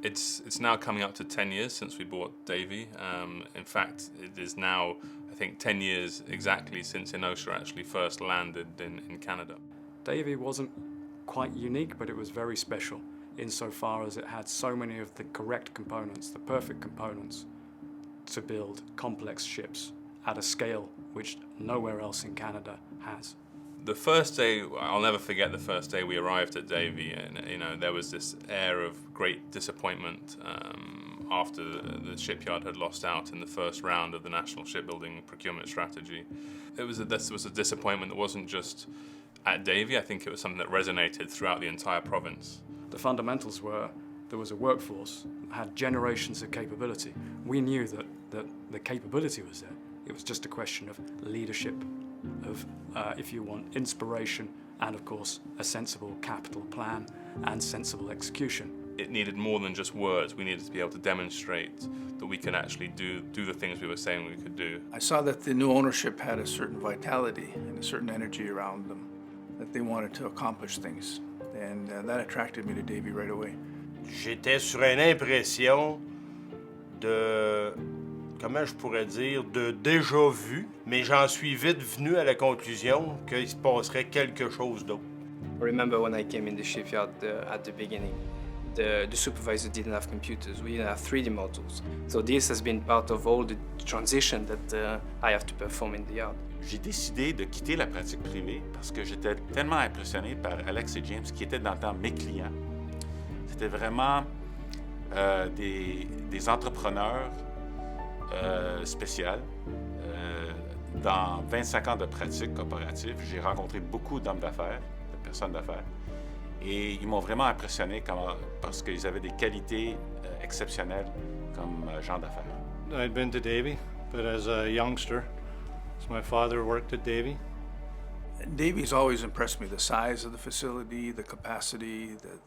It's now coming up to 10 years since we bought Davey. In fact, it is now, I think, 10 years exactly since Inocea actually first landed in Canada. Davey wasn't quite unique, but it was very special insofar as it had so many of the correct components, the perfect components, to build complex ships at a scale which nowhere else in Canada has. The first day, I'll never forget the first day we arrived at Davey, and there was this air of great disappointment after the shipyard had lost out in the first round of the National Shipbuilding Procurement Strategy. This was a disappointment that wasn't just at Davey. I think it was something that resonated throughout the entire province. The fundamentals were there was a workforce that had generations of capability. We knew that the capability was there. It was just a question of leadership, of, if you want, inspiration, and of course, a sensible capital plan and sensible execution. It needed more than just words. We needed to be able to demonstrate that we can actually do the things we were saying we could do. I saw that the new ownership had a certain vitality and a certain energy around them, that they wanted to accomplish things. And that attracted me to Davey right away. J'étais sur une impression de, comment je pourrais dire, de déjà vu, mais j'en suis vite venu à la conclusion qu'il se passerait quelque chose d'autre. I remember when I came in the shipyard at the beginning, the supervisor didn't have computers, we didn't have 3D models. So this has been part of all the transition that I have to perform in the yard. J'ai décidé de quitter la pratique privée parce que j'étais tellement impressionné par Alex et James, qui étaient dans le temps mes clients. C'était vraiment des entrepreneurs spéciaux. Dans 25 ans de pratique coopérative, j'ai rencontré beaucoup d'hommes d'affaires, de personnes d'affaires, et ils m'ont vraiment impressionné parce qu'ils avaient des qualités exceptionnelles comme gens d'affaires. I'd been to Davey, but as a youngster, so my father worked at Davey. Davey's always impressed me, the size of the facility, the capacity, the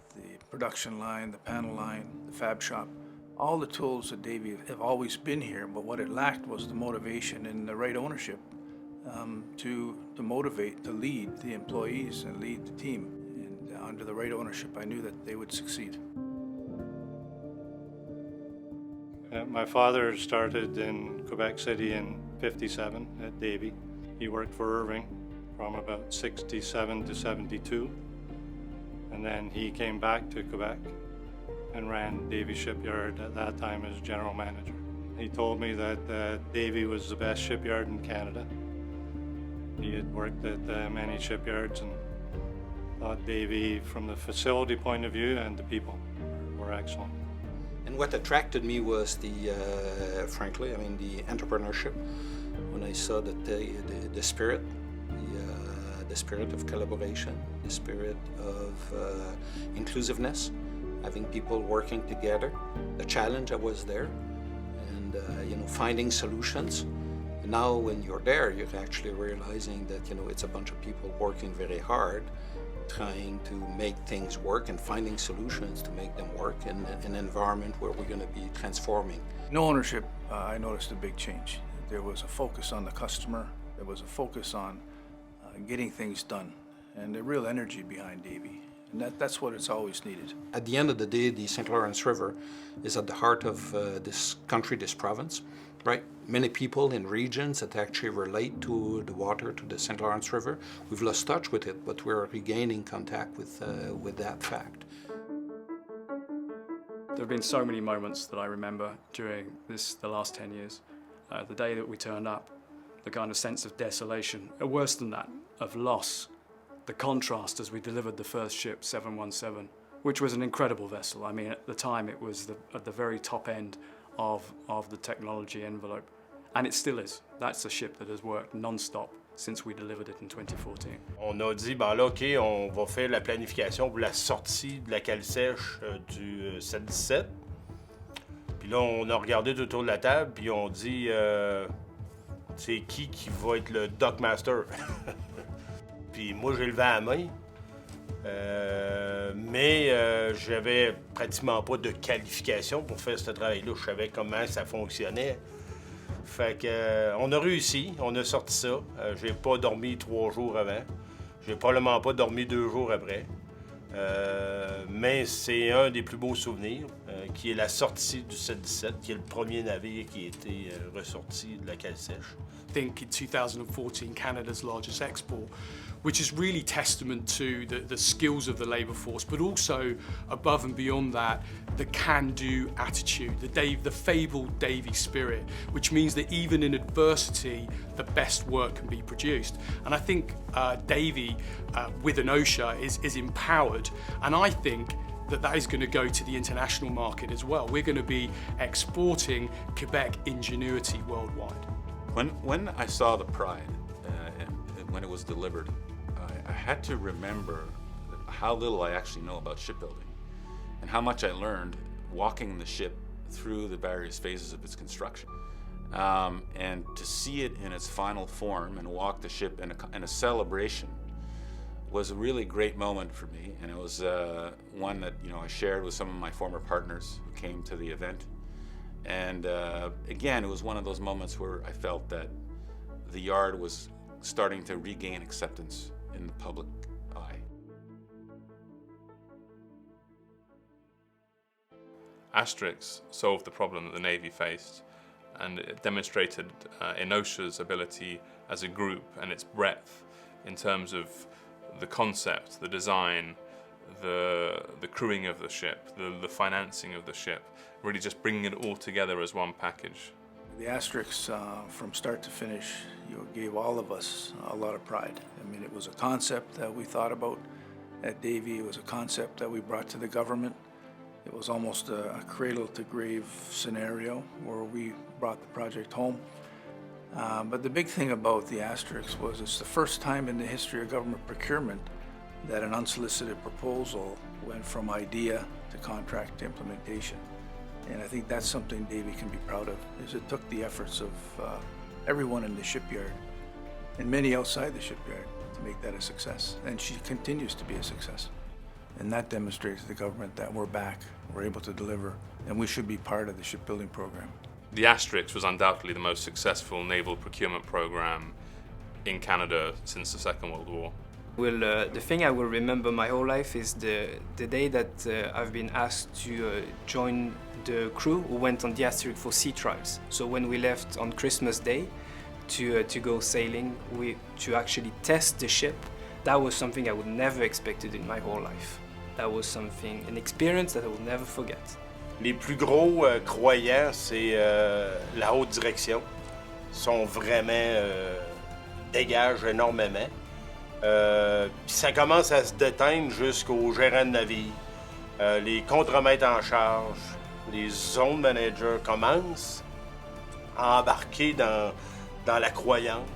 production line, the panel line, the fab shop. All the tools at Davey have always been here, but what it lacked was the motivation and the right ownership to motivate, to lead the employees and lead the team. And under the right ownership, I knew that they would succeed. My father started in Quebec City in '57 at Davey. He worked for Irving from about '67 to '72, and then he came back to Quebec and ran Davey Shipyard at that time as general manager. He told me that Davey was the best shipyard in Canada. He had worked at many shipyards and thought Davey, from the facility point of view and the people, were excellent. And what attracted me was frankly, the entrepreneurship. When I saw that the spirit, the spirit of collaboration, the spirit of inclusiveness, having people working together, the challenge that was there, and finding solutions. And now, when you're there, you're actually realizing that it's a bunch of people working very hard, trying to make things work and finding solutions to make them work in an environment where we're going to be transforming. No ownership, I noticed a big change. There was a focus on the customer. There was a focus on getting things done, and a real energy behind Davey. And that's what it's always needed. At the end of the day, the St. Lawrence River is at the heart of this country, this province, right? Many people in regions that actually relate to the water, to the St. Lawrence River. We've lost touch with it, but we're regaining contact with that fact. There have been so many moments that I remember during the last 10 years. The day that we turned up, the kind of sense of desolation, or worse than that, of loss. The contrast as we delivered the first ship, 717, which was an incredible vessel. I mean, at the time it was at the very top end of the technology envelope, and it still is. That's a ship that has worked non-stop since we delivered it in 2014. On a dit, ben là, OK, on va faire la planification pour la sortie de la cale sèche du 717. Puis là, on a regardé tout autour de la table, puis on dit, c'est qui va être le dockmaster? Puis moi, j'ai levé la main, mais j'avais pratiquement pas de qualification pour faire ce travail-là. Je savais comment ça fonctionnait. Fait que, on a réussi, on a sorti ça. J'ai pas dormi 3 jours avant. J'ai probablement pas dormi 2 jours après. Mais c'est un des plus beaux souvenirs. qui est la sortie du 717, qui est le premier navire qui a été ressorti de la cale sèche. I think in 2014, Canada's largest export, which is really testament to the skills of the labour force, but also above and beyond that, the can-do attitude, the fabled Davey spirit, which means that even in adversity, the best work can be produced. And I think Davey, with Inocea, is empowered, and I think that is going to go to the international market as well. We're going to be exporting Quebec ingenuity worldwide. When I saw the Pride, and when it was delivered, I had to remember how little I actually know about shipbuilding and how much I learned walking the ship through the various phases of its construction. And to see it in its final form and walk the ship in a celebration was a really great moment for me, and it was one that I shared with some of my former partners who came to the event. And again, it was one of those moments where I felt that the yard was starting to regain acceptance in the public eye. Asterix solved the problem that the Navy faced, and it demonstrated Inocea's ability as a group and its breadth in terms of the concept, the design, the crewing of the ship, the financing of the ship, really just bringing it all together as one package. The Asterix, from start to finish, gave all of us a lot of pride. I mean, it was a concept that we thought about at Davey. It was a concept that we brought to the government. It was almost a cradle-to-grave scenario where we brought the project home. But the big thing about the Asterix was it's the first time in the history of government procurement that an unsolicited proposal went from idea to contract to implementation. And I think that's something Davey can be proud of, is it took the efforts of everyone in the shipyard and many outside the shipyard to make that a success. And she continues to be a success. And that demonstrates to the government that we're back, we're able to deliver, and we should be part of the shipbuilding program. The Asterix was undoubtedly the most successful naval procurement program in Canada since the Second World War. Well, the thing I will remember my whole life is the day that I've been asked to join the crew who went on the Asterix for sea trials. So when we left on Christmas Day to go sailing, to actually test the ship, that was something I would never expected in my whole life. That was an experience that I will never forget. Les plus gros croyants, c'est la haute direction. Ils sont vraiment dégagent énormément. Puis ça commence à se déteindre jusqu'aux gérants de navire. Les contremaîtres en charge, les zone managers commencent à embarquer dans la croyance.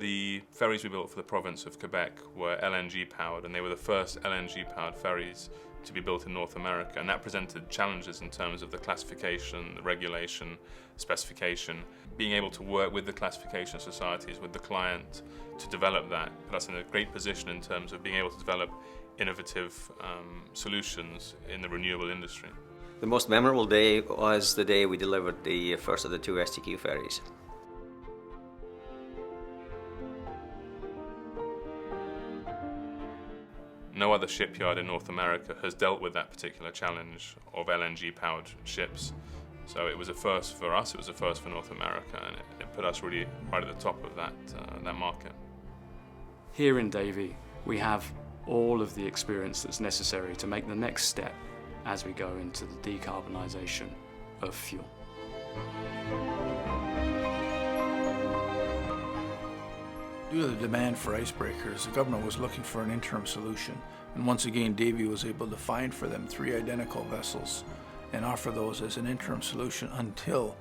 The ferries we built for the province of Quebec were LNG powered, and they were the first LNG powered ferries to be built in North America, and that presented challenges in terms of the classification, the regulation, specification. Being able to work with the classification societies, with the client, to develop that put us in a great position in terms of being able to develop innovative solutions in the renewable industry. The most memorable day was the day we delivered the first of the two STQ ferries. No other shipyard in North America has dealt with that particular challenge of LNG-powered ships. So it was a first for us, it was a first for North America, and it put us really right at the top of that market. Here in Davey, we have all of the experience that's necessary to make the next step as we go into the decarbonisation of fuel. Due to the demand for icebreakers, the government was looking for an interim solution. And once again, Davey was able to find for them 3 identical vessels and offer those as an interim solution until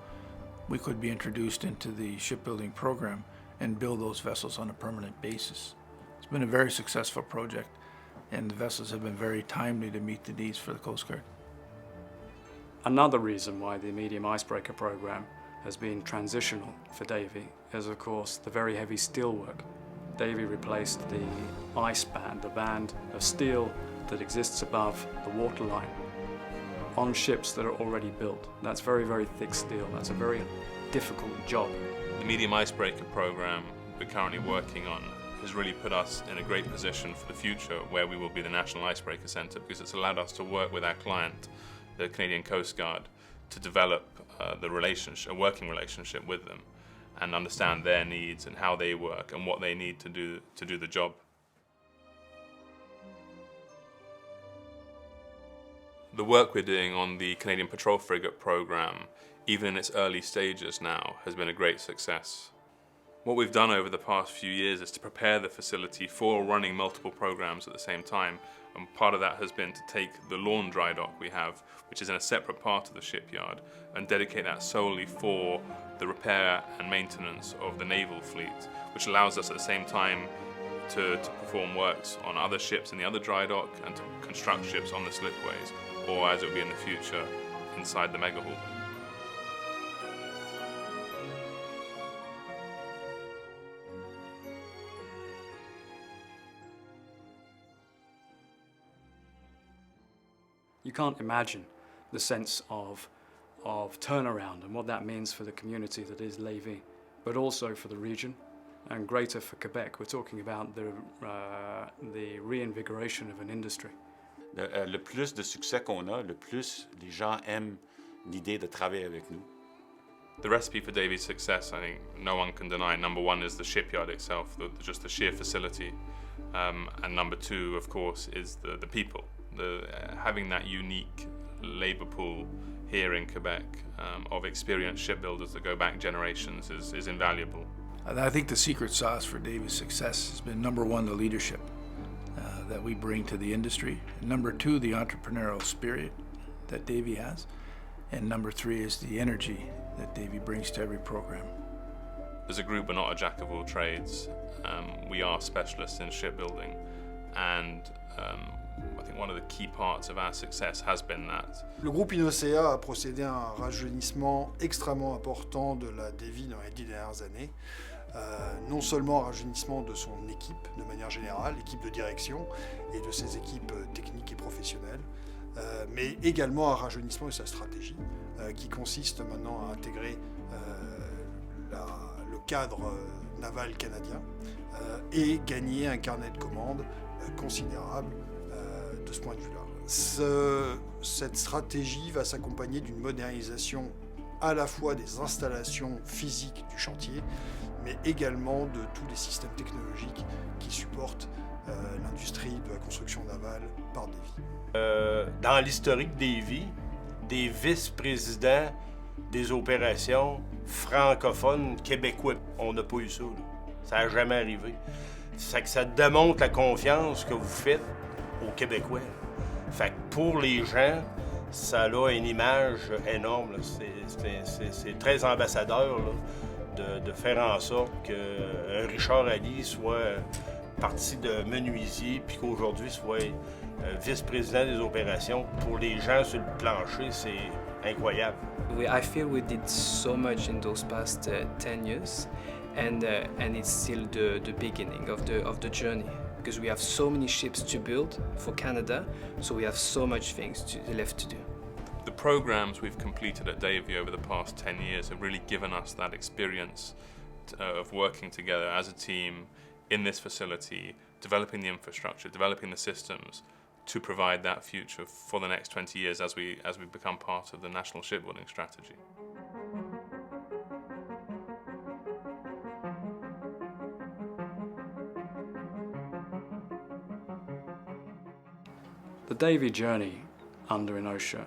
we could be introduced into the shipbuilding program and build those vessels on a permanent basis. It's been a very successful project, and the vessels have been very timely to meet the needs for the Coast Guard. Another reason why the medium icebreaker program has been transitional for Davey is, of course, the very heavy steelwork. Davey replaced the ice band, the band of steel that exists above the waterline, on ships that are already built. That's very, very thick steel. That's a very difficult job. The medium icebreaker program we're currently working on has really put us in a great position for the future, where we will be the National Icebreaker Centre, because it's allowed us to work with our client, the Canadian Coast Guard, to develop a working relationship with them and understand their needs and how they work and what they need to do the job. The work we're doing on the Canadian Patrol Frigate program, even in its early stages now, has been a great success. What we've done over the past few years is to prepare the facility for running multiple programs at the same time, and part of that has been to take the lawn dry dock we have, which is in a separate part of the shipyard, and dedicate that solely for the repair and maintenance of the naval fleet, which allows us at the same time to perform works on other ships in the other dry dock and to construct ships on the slipways, or as it will be in the future, inside the mega hull. You can't imagine the sense of turnaround and what that means for the community that is Davey, but also for the region and greater for Quebec. We're talking about the reinvigoration of an industry. Le plus de succès qu'on a, le plus les gens aiment l'idée de travailler avec nous. The recipe for Davey's success, I think no one can deny. Number one is the shipyard itself, just the sheer facility. And number two, of course, is the people. Having that unique labour pool here in Quebec of experienced shipbuilders that go back generations is invaluable. I think the secret sauce for Davey's success has been, number one, the leadership that we bring to the industry. And number two, the entrepreneurial spirit that Davey has. And number three is the energy that Davey brings to every program. As a group, we're not a jack of all trades. We are specialists in shipbuilding, and I think one of the key parts of our success has been that. Le groupe Inocea a procédé à un rajeunissement extrêmement important de la Davey dans les 10 dernières années. Non seulement un rajeunissement de son équipe de manière générale, l'équipe de direction et de ses équipes techniques et professionnelles, mais également un rajeunissement de sa stratégie qui consiste maintenant à intégrer le cadre naval canadien et gagner un carnet de commandes considérable de ce point de vue-là. Cette stratégie va s'accompagner d'une modernisation à la fois des installations physiques du chantier, mais également de tous les systèmes technologiques qui supportent l'industrie de la construction navale par Davey. Dans l'historique Davey, des vice-présidents des opérations francophones québécois, on n'a pas eu ça. Là. Ça n'a jamais arrivé. Ça démontre la confiance que vous faites aux Québécois. Fait que pour les gens, ça a une image énorme. C'est très ambassadeur là, de faire en sorte qu'un Richard Ali soit parti de menuisier puis qu'aujourd'hui soit vice-président des opérations. Pour les gens sur le plancher, c'est incroyable. I feel we did so much in those past 10 years, and it's still the beginning of the journey, because we have so many ships to build for Canada, so we have so much things left to do. The programs we've completed at Davey over the past 10 years have really given us that experience of working together as a team in this facility, developing the infrastructure, developing the systems to provide that future for the next 20 years as we become part of the National Shipbuilding Strategy. The Davey journey under Inocea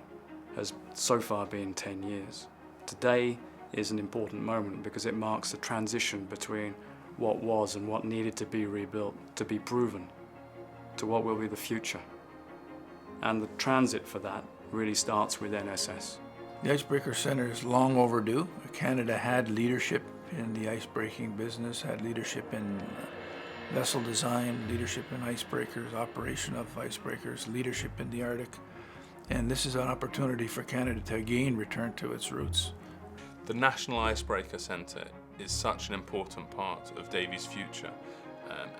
has so far been 10 years. Today is an important moment because it marks the transition between what was and what needed to be rebuilt, to be proven, to what will be the future. And the transit for that really starts with NSS. The Icebreaker Centre is long overdue. Canada had leadership in the icebreaking business, had leadership in vessel design, leadership in icebreakers, operation of icebreakers, leadership in the Arctic. And this is an opportunity for Canada to again return to its roots. The National Icebreaker Centre is such an important part of Davey's future.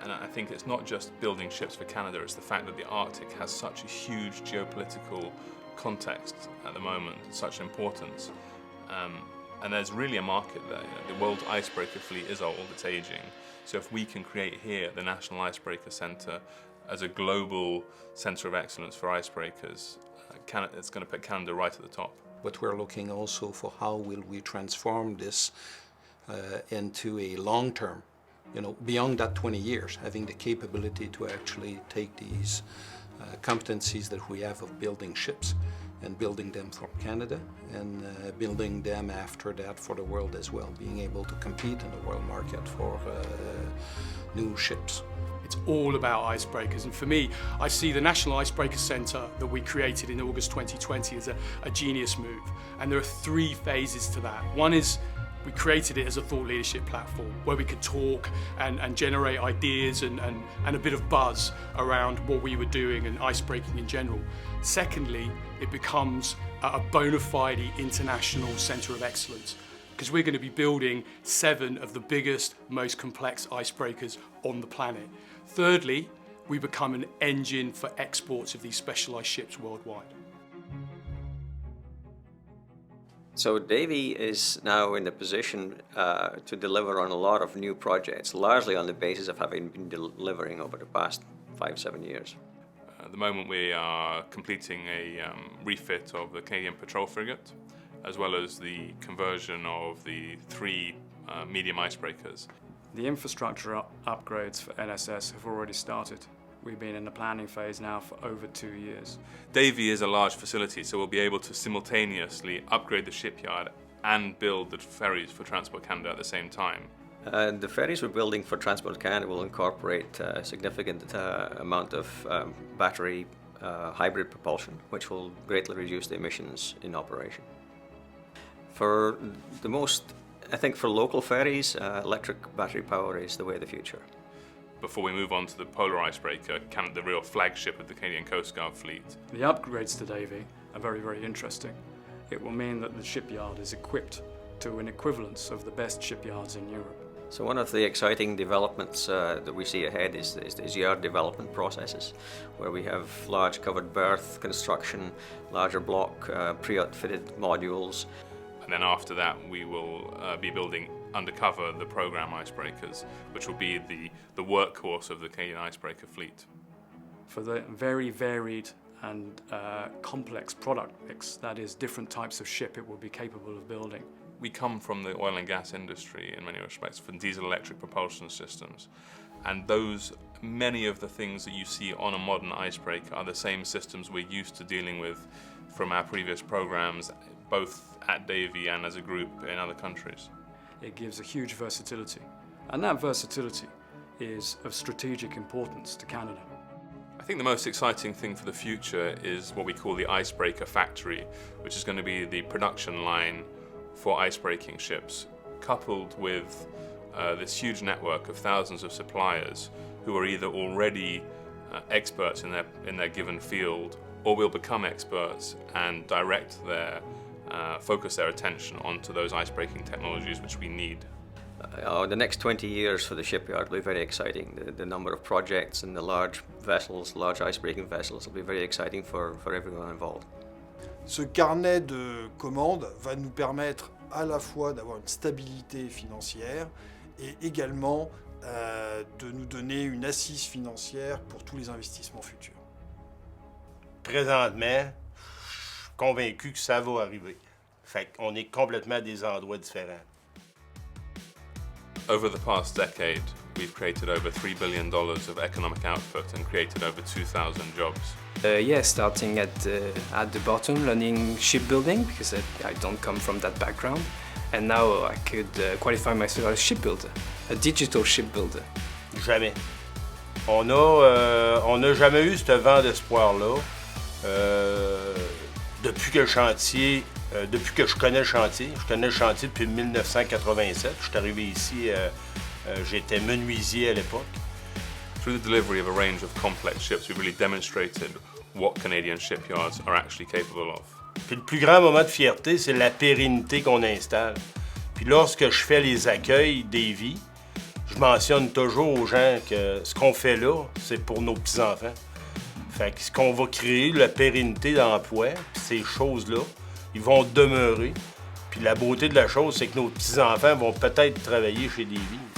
And I think it's not just building ships for Canada, it's the fact that the Arctic has such a huge geopolitical context at the moment, such importance. And there's really a market there. The world icebreaker fleet is old, it's aging. So if we can create here the National Icebreaker Centre as a global centre of excellence for icebreakers, it's going to put Canada right at the top. But we're looking also for how will we transform this into a long term, beyond that 20 years, having the capability to actually take these competencies that we have of building ships and building them for Canada and building them after that for the world as well, being able to compete in the world market for new ships. It's all about icebreakers, and for me, I see the National Icebreaker Centre that we created in August 2020 as a genius move, and there are 3 phases to that. One is we created it as a thought leadership platform where we could talk and generate ideas and a bit of buzz around what we were doing and icebreaking in general. Secondly, it becomes a bona fide international centre of excellence, because we're going to be building 7 of the biggest, most complex icebreakers on the planet. Thirdly, we become an engine for exports of these specialised ships worldwide. So Davey is now in the position to deliver on a lot of new projects, largely on the basis of having been delivering over the past 5-7 years. At the moment we are completing a refit of the Canadian Patrol Frigate, as well as the conversion of the 3 medium icebreakers. The infrastructure upgrades for NSS have already started. We've been in the planning phase now for over 2 years. Davie is a large facility, so we'll be able to simultaneously upgrade the shipyard and build the ferries for Transport Canada at the same time. The ferries we're building for Transport Canada will incorporate a significant amount of battery hybrid propulsion, which will greatly reduce the emissions in operation. I think for local ferries, electric battery power is the way of the future. Before we move on to the polar icebreaker, the real flagship of the Canadian Coast Guard fleet. The upgrades to Davey are very, very interesting. It will mean that the shipyard is equipped to an equivalence of the best shipyards in Europe. So one of the exciting developments that we see ahead is yard development processes, where we have large covered berth construction, larger block pre-outfitted modules. And then after that we will be building undercover the program icebreakers, which will be the workhorse of the Canadian icebreaker fleet. For the very varied and complex product mix, that is different types of ship it will be capable of building. We come from the oil and gas industry in many respects, from diesel electric propulsion systems, and many of the things that you see on a modern icebreaker are the same systems we're used to dealing with from our previous programs, both at Davey and as a group in other countries. It gives a huge versatility, and that versatility is of strategic importance to Canada. I think the most exciting thing for the future is what we call the Icebreaker Factory, which is going to be the production line for icebreaking ships, coupled with this huge network of thousands of suppliers who are either already experts in their given field, or will become experts and focus their attention onto those icebreaking technologies which we need. The next 20 years for the shipyard will be very exciting. The number of projects and the large vessels, large icebreaking vessels, will be very exciting for everyone involved. Ce carnet de commandes va nous permettre à la fois d'avoir une stabilité financière et également de nous donner une assise financière pour tous les investissements futurs. Présentement, je suis convaincu que ça va arriver. Fait qu'on est complètement à des endroits différents. Over the past decade, we've created over $3 billion of economic output and created over 2,000 jobs. Starting at the bottom, learning shipbuilding, because I don't come from that background. And now I could qualify myself as a shipbuilder, a digital shipbuilder. Jamais. On n'a jamais eu ce vent d'espoir-là. Depuis que je connais le chantier. Je connais le chantier depuis 1987. Je suis arrivé ici, j'étais menuisier à l'époque. Through the delivery of a range of complex ships, we've really demonstrated what Canadian shipyards are actually capable of. Puis le plus grand moment de fierté, c'est la pérennité qu'on installe. Puis lorsque je fais les accueils Davey, je mentionne toujours aux gens que ce qu'on fait là, c'est pour nos petits-enfants. Fait que ce qu'on va créer, la pérennité d'emploi, puis ces choses-là, ils vont demeurer. Puis la beauté de la chose, c'est que nos petits-enfants vont peut-être travailler chez Davey.